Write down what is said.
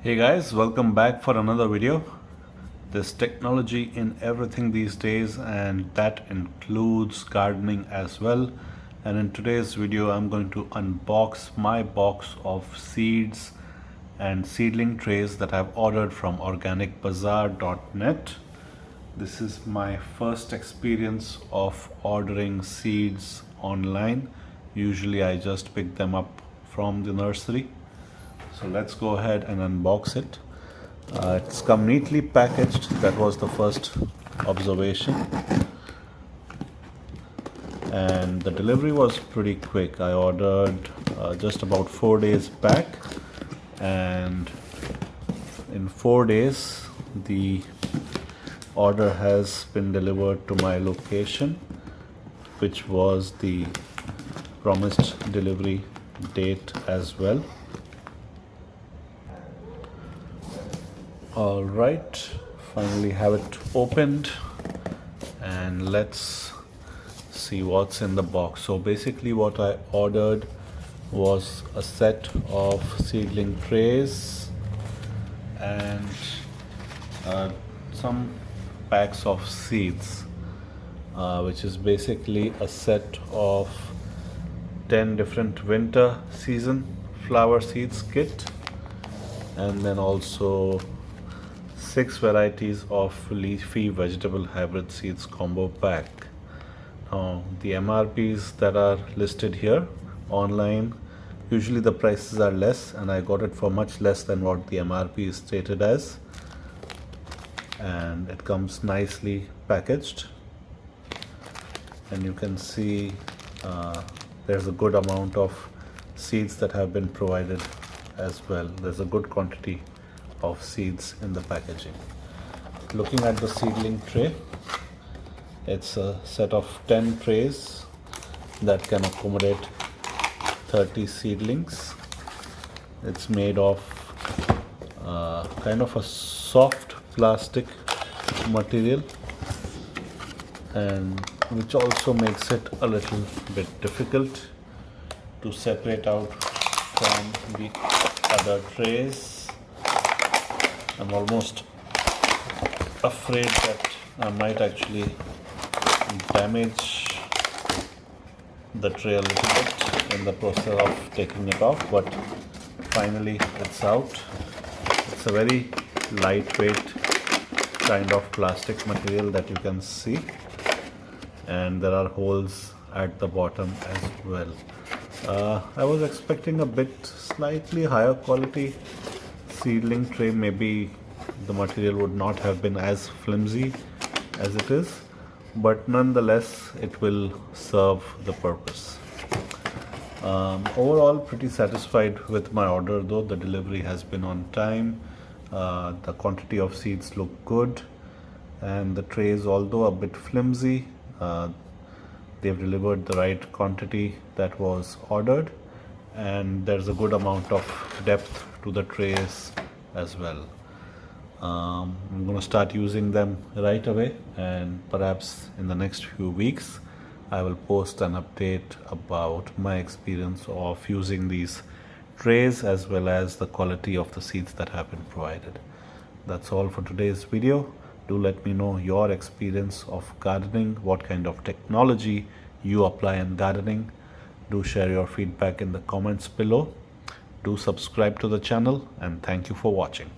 Hey guys, welcome back for another video. There's technology in everything these days, and that includes gardening as well. And in today's video I'm going to unbox my box of seeds and seedling trays that I've ordered from organicbazar.net. This is my first experience of ordering seeds online. Usually I just pick them up from the nursery. So let's go ahead and unbox it. It's come neatly packaged. That was the first observation. And the delivery was pretty quick. I ordered just about 4 days back, and in 4 days the order has been delivered to my location, which was the promised delivery date as well. All right, finally have it opened, and let's see what's in the box. So basically what I ordered was a set of seedling trays and some packs of seeds, which is basically a set of 10 different winter season flower seeds kit, and then also 6 varieties of leafy vegetable hybrid seeds combo pack. Now the MRPs that are listed here online, usually the prices are less, and I got it for much less than what the MRP is stated as, and it comes nicely packaged, and you can see there's a good amount of seeds that have been provided as well. There's a good quantity of seeds in the packaging. Looking at the seedling tray, it's a set of 10 trays that can accommodate 30 seedlings. It's made of kind of a soft plastic material, and which also makes it a little bit difficult to separate out from the other trays. I'm almost afraid that I might actually damage the tray a little bit in the process of taking it off, but finally it's out. It's a very lightweight kind of plastic material that you can see, and there are holes at the bottom as well. I was expecting a bit slightly higher quality seedling tray. Maybe the material would not have been as flimsy as it is, but nonetheless it will serve the purpose. Overall pretty satisfied with my order, though. The delivery has been on time. The quantity of seeds look good, and the trays, although a bit flimsy, they've delivered the right quantity that was ordered, and there's a good amount of depth to the trays as well. I'm going to start using them right away, and perhaps in the next few weeks I will post an update about my experience of using these trays as well as the quality of the seeds that have been provided. That's all for today's video. Do let me know your experience of gardening, what kind of technology you apply in gardening. Do share your feedback in the comments below. Do subscribe to the channel, and thank you for watching.